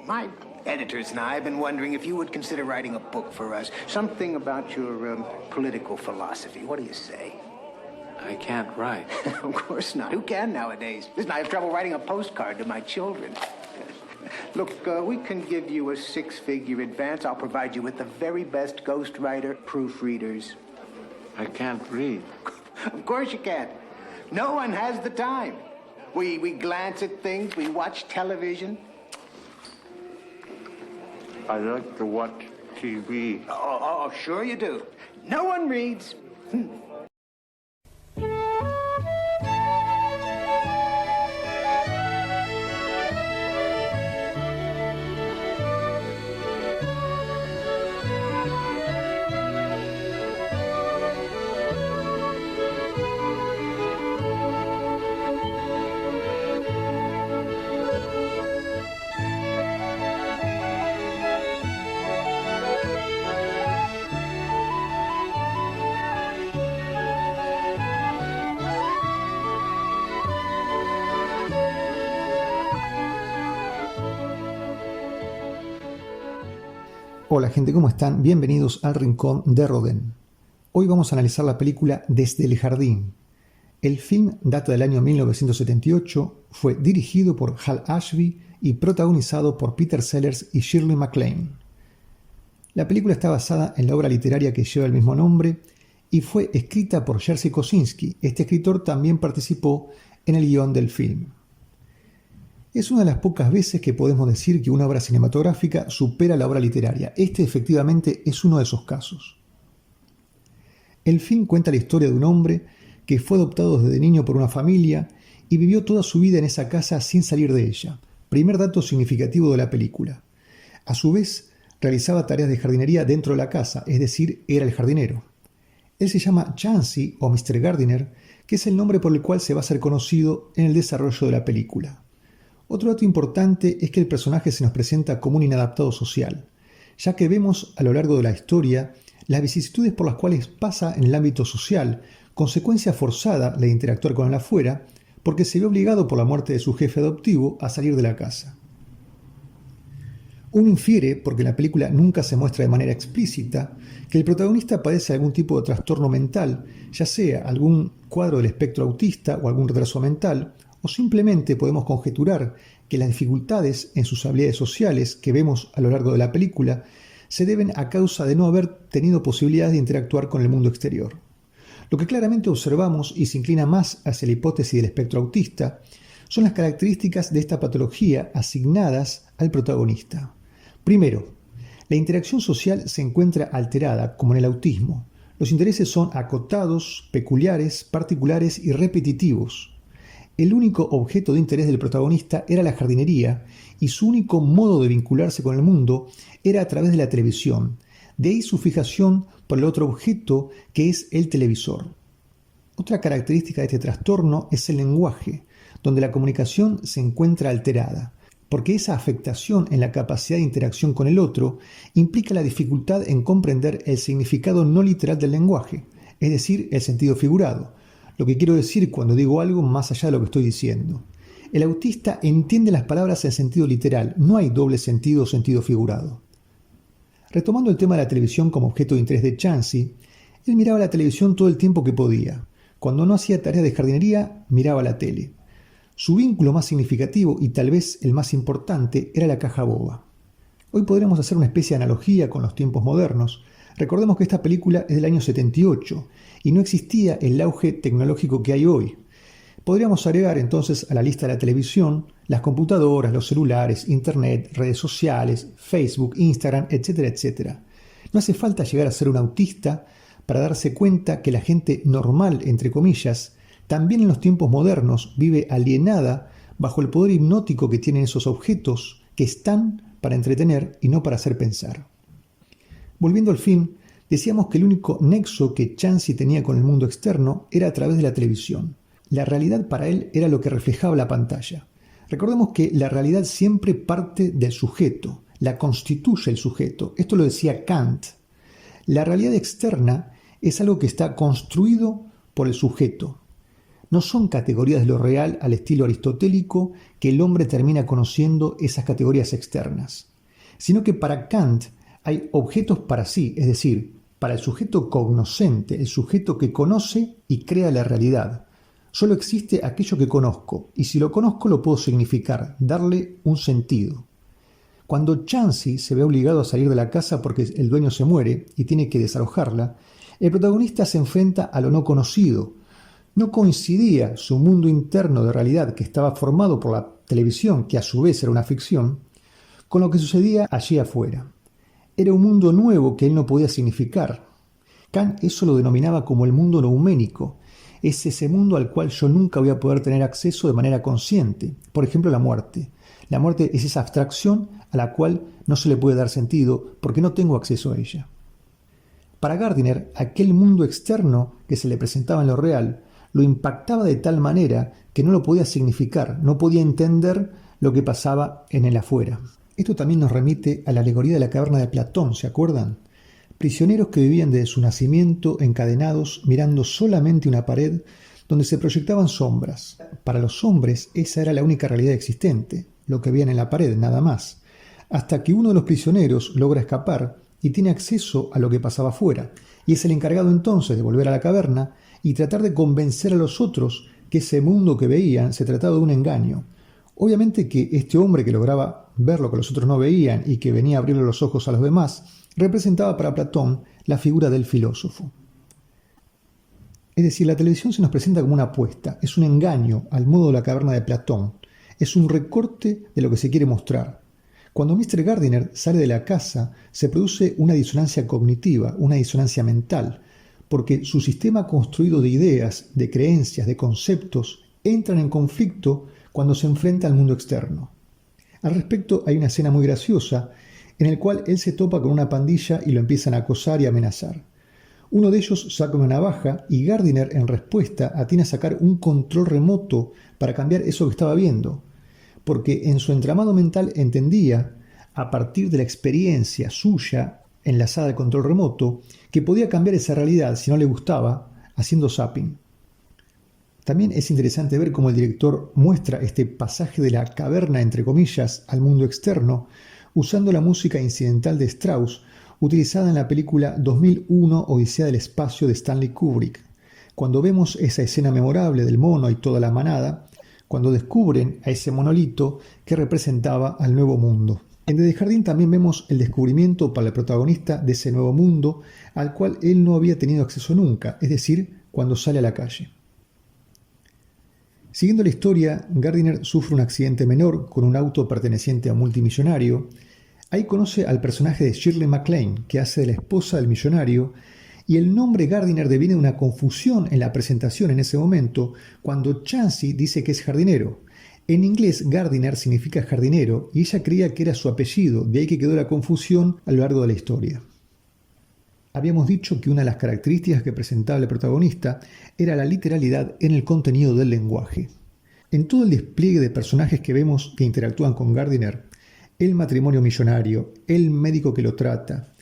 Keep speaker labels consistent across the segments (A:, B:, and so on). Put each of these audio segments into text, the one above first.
A: My editors and I have been wondering if you would consider writing a book for us. Something about your political philosophy. What do you say?
B: I can't write.
A: Of course not. Who can nowadays? Listen, I have trouble writing a postcard to my children. Look, we can give you a six-figure advance. I'll provide you with the very best ghostwriter proofreaders.
B: I can't read.
A: Of course you can't. No one has the time. We glance at things, we watch television.
B: I like to watch TV.
A: Oh, sure you do. No one reads.
C: Hola gente, ¿cómo están? Bienvenidos al Rincón de Rodin. Hoy vamos a analizar la película Desde el Jardín. El film data del año 1978, fue dirigido por Hal Ashby y protagonizado por Peter Sellers y Shirley MacLaine. La película está basada en la obra literaria que lleva el mismo nombre y fue escrita por Jerzy Kosinski. Este escritor también participó en el guión del film. Es una de las pocas veces que podemos decir que una obra cinematográfica supera la obra literaria. Este efectivamente es uno de esos casos. El film cuenta la historia de un hombre que fue adoptado desde niño por una familia y vivió toda su vida en esa casa sin salir de ella. Primer dato significativo de la película. A su vez, realizaba tareas de jardinería dentro de la casa, es decir, era el jardinero. Él se llama Chansey o Mr. Gardiner, que es el nombre por el cual se va a ser conocido en el desarrollo de la película. Otro dato importante es que el personaje se nos presenta como un inadaptado social, ya que vemos a lo largo de la historia las vicisitudes por las cuales pasa en el ámbito social, consecuencia forzada de interactuar con el afuera, porque se ve obligado por la muerte de su jefe adoptivo a salir de la casa. Uno infiere, porque en la película nunca se muestra de manera explícita, que el protagonista padece algún tipo de trastorno mental, ya sea algún cuadro del espectro autista o algún retraso mental, o simplemente podemos conjeturar que las dificultades en sus habilidades sociales que vemos a lo largo de la película se deben a causa de no haber tenido posibilidades de interactuar con el mundo exterior. Lo que claramente observamos y se inclina más hacia la hipótesis del espectro autista son las características de esta patología asignadas al protagonista. Primero, la interacción social se encuentra alterada, como en el autismo. Los intereses son acotados, peculiares, particulares y repetitivos. El único objeto de interés del protagonista era la jardinería y su único modo de vincularse con el mundo era a través de la televisión. De ahí su fijación por el otro objeto que es el televisor. Otra característica de este trastorno es el lenguaje, donde la comunicación se encuentra alterada, porque esa afectación en la capacidad de interacción con el otro implica la dificultad en comprender el significado no literal del lenguaje, es decir, el sentido figurado. Lo que quiero decir cuando digo algo más allá de lo que estoy diciendo. El autista entiende las palabras en sentido literal, no hay doble sentido o sentido figurado. Retomando el tema de la televisión como objeto de interés de Chansey, él miraba la televisión todo el tiempo que podía. Cuando no hacía tareas de jardinería, miraba la tele. Su vínculo más significativo y tal vez el más importante era la caja boba. Hoy podremos hacer una especie de analogía con los tiempos modernos. Recordemos que esta película es del año 78 y no existía el auge tecnológico que hay hoy. Podríamos agregar entonces a la lista de la televisión las computadoras, los celulares, internet, redes sociales, Facebook, Instagram, etcétera, etcétera. No hace falta llegar a ser un autista para darse cuenta que la gente normal, entre comillas, también en los tiempos modernos vive alienada bajo el poder hipnótico que tienen esos objetos que están para entretener y no para hacer pensar. Volviendo al film, decíamos que el único nexo que Chansey tenía con el mundo externo era a través de la televisión. La realidad para él era lo que reflejaba la pantalla. Recordemos que la realidad siempre parte del sujeto, la constituye el sujeto. Esto lo decía Kant. La realidad externa es algo que está construido por el sujeto. No son categorías de lo real al estilo aristotélico que el hombre termina conociendo esas categorías externas, sino que para Kant hay objetos para sí, es decir, para el sujeto cognoscente, el sujeto que conoce y crea la realidad. Solo existe aquello que conozco, y si lo conozco lo puedo significar, darle un sentido. Cuando Chansey se ve obligado a salir de la casa porque el dueño se muere y tiene que desalojarla, el protagonista se enfrenta a lo no conocido. No coincidía su mundo interno de realidad, que estaba formado por la televisión, que a su vez era una ficción, con lo que sucedía allí afuera. Era un mundo nuevo que él no podía significar. Kant eso lo denominaba como el mundo nouménico. Es ese mundo al cual yo nunca voy a poder tener acceso de manera consciente. Por ejemplo, la muerte. La muerte es esa abstracción a la cual no se le puede dar sentido porque no tengo acceso a ella. Para Gardiner, aquel mundo externo que se le presentaba en lo real lo impactaba de tal manera que no lo podía significar, no podía entender lo que pasaba en el afuera. Esto también nos remite a la alegoría de la caverna de Platón, ¿se acuerdan? Prisioneros que vivían desde su nacimiento encadenados mirando solamente una pared donde se proyectaban sombras. Para los hombres esa era la única realidad existente, lo que veían en la pared, nada más, hasta que uno de los prisioneros logra escapar y tiene acceso a lo que pasaba afuera, y es el encargado entonces de volver a la caverna y tratar de convencer a los otros que ese mundo que veían se trataba de un engaño. Obviamente que este hombre que lograba ver lo que los otros no veían y que venía a abrirle los ojos a los demás, representaba para Platón la figura del filósofo. Es decir, la televisión se nos presenta como una apuesta, es un engaño al modo de la caverna de Platón, es un recorte de lo que se quiere mostrar. Cuando Mr. Gardiner sale de la casa, se produce una disonancia cognitiva, una disonancia mental, porque su sistema construido de ideas, de creencias, de conceptos, entran en conflicto cuando se enfrenta al mundo externo. Al respecto, hay una escena muy graciosa en la cual él se topa con una pandilla y lo empiezan a acosar y amenazar. Uno de ellos saca una navaja y Gardiner, en respuesta, atina a sacar un control remoto para cambiar eso que estaba viendo, porque en su entramado mental entendía, a partir de la experiencia suya enlazada al control remoto, que podía cambiar esa realidad si no le gustaba, haciendo zapping. También es interesante ver cómo el director muestra este pasaje de la caverna, entre comillas, al mundo externo, usando la música incidental de Strauss, utilizada en la película 2001 Odisea del Espacio de Stanley Kubrick. Cuando vemos esa escena memorable del mono y toda la manada, cuando descubren a ese monolito que representaba al nuevo mundo. En Desde el Jardín también vemos el descubrimiento para el protagonista de ese nuevo mundo al cual él no había tenido acceso nunca, es decir, cuando sale a la calle. Siguiendo la historia, Gardiner sufre un accidente menor con un auto perteneciente a un multimillonario. Ahí conoce al personaje de Shirley MacLaine, que hace de la esposa del millonario, y el nombre Gardiner deviene una confusión en la presentación en ese momento, cuando Chansey dice que es jardinero. En inglés, Gardiner significa jardinero, y ella creía que era su apellido, de ahí que quedó la confusión a lo largo de la historia. Habíamos dicho que una de las características que presentaba el protagonista era la literalidad en el contenido del lenguaje. En todo el despliegue de personajes que vemos que interactúan con Gardiner, el matrimonio millonario, el médico que lo trata,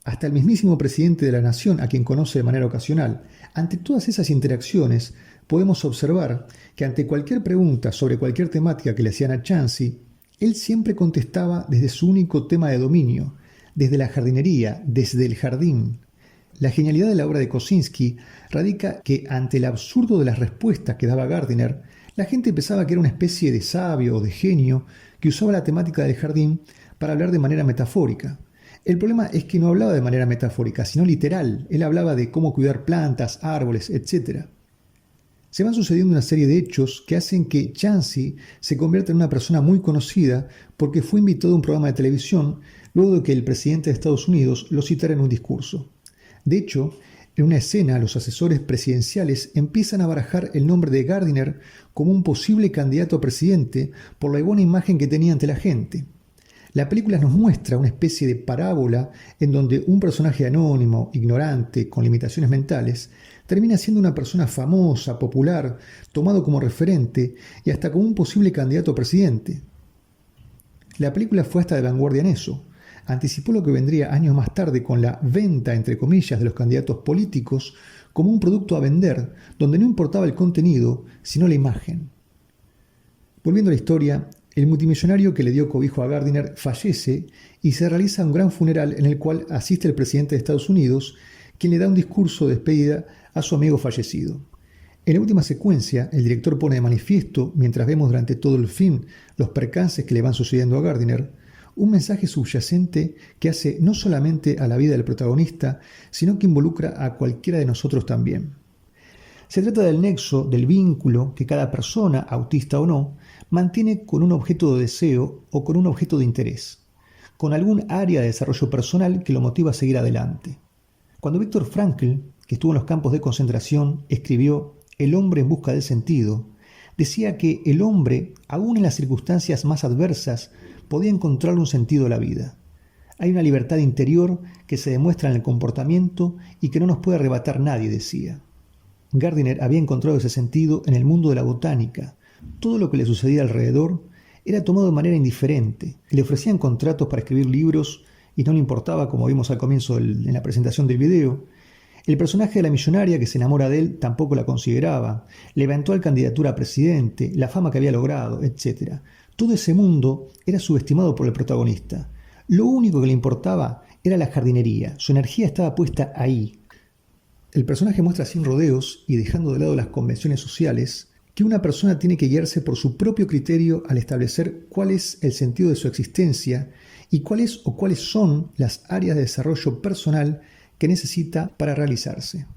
C: hasta el mismísimo presidente de la nación a quien conoce de manera ocasional, ante todas esas interacciones podemos observar que ante cualquier pregunta sobre cualquier temática que le hacían a Chansey, él siempre contestaba desde su único tema de dominio, desde la jardinería, desde el jardín. La genialidad de la obra de Kosinski radica que ante el absurdo de las respuestas que daba Gardiner, la gente pensaba que era una especie de sabio o de genio que usaba la temática del jardín para hablar de manera metafórica. El problema es que no hablaba de manera metafórica, sino literal. Él hablaba de cómo cuidar plantas, árboles, etc. Se van sucediendo una serie de hechos que hacen que Chansey se convierta en una persona muy conocida porque fue invitado a un programa de televisión luego de que el presidente de Estados Unidos lo citara en un discurso. De hecho, en una escena, los asesores presidenciales empiezan a barajar el nombre de Gardiner como un posible candidato a presidente por la buena imagen que tenía ante la gente. La película nos muestra una especie de parábola en donde un personaje anónimo, ignorante, con limitaciones mentales, termina siendo una persona famosa, popular, tomado como referente y hasta como un posible candidato a presidente. La película fue hasta de vanguardia en eso. Anticipó lo que vendría años más tarde con la venta, entre comillas, de los candidatos políticos como un producto a vender, donde no importaba el contenido, sino la imagen. Volviendo a la historia, el multimillonario que le dio cobijo a Gardiner fallece y se realiza un gran funeral en el cual asiste el presidente de Estados Unidos, quien le da un discurso de despedida a su amigo fallecido. En la última secuencia, el director pone de manifiesto, mientras vemos durante todo el film los percances que le van sucediendo a Gardiner, un mensaje subyacente que hace no solamente a la vida del protagonista, sino que involucra a cualquiera de nosotros también. Se trata del nexo, del vínculo que cada persona, autista o no, mantiene con un objeto de deseo o con un objeto de interés, con algún área de desarrollo personal que lo motiva a seguir adelante. Cuando Viktor Frankl, que estuvo en los campos de concentración, escribió El hombre en busca del sentido, decía que el hombre, aún en las circunstancias más adversas, podía encontrar un sentido a la vida. Hay una libertad interior que se demuestra en el comportamiento y que no nos puede arrebatar nadie, decía. Gardiner había encontrado ese sentido en el mundo de la botánica. Todo lo que le sucedía alrededor era tomado de manera indiferente. Le ofrecían contratos para escribir libros y no le importaba, como vimos al comienzo en la presentación del video. El personaje de la millonaria que se enamora de él tampoco la consideraba. La eventual candidatura a presidente, la fama que había logrado, etc. Todo ese mundo era subestimado por el protagonista. Lo único que le importaba era la jardinería. Su energía estaba puesta ahí. El personaje muestra sin rodeos y dejando de lado las convenciones sociales que una persona tiene que guiarse por su propio criterio al establecer cuál es el sentido de su existencia y cuáles son las áreas de desarrollo personal que necesita para realizarse.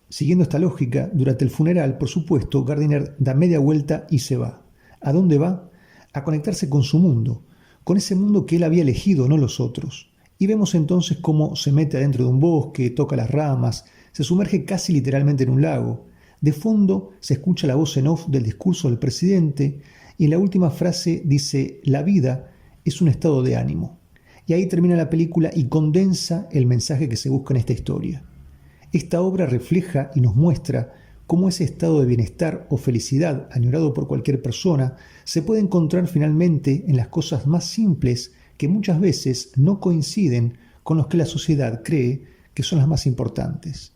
C: Siguiendo esta lógica, durante el funeral, por supuesto, Gardiner da media vuelta y se va. ¿A dónde va? A conectarse con su mundo, con ese mundo que él había elegido, no los otros. Y vemos entonces cómo se mete adentro de un bosque, toca las ramas, se sumerge casi literalmente en un lago. De fondo se escucha la voz en off del discurso del presidente y en la última frase dice: la vida es un estado de ánimo. Y ahí termina la película y condensa el mensaje que se busca en esta historia. Esta obra refleja y nos muestra cómo ese estado de bienestar o felicidad añorado por cualquier persona se puede encontrar finalmente en las cosas más simples que muchas veces no coinciden con los que la sociedad cree que son las más importantes.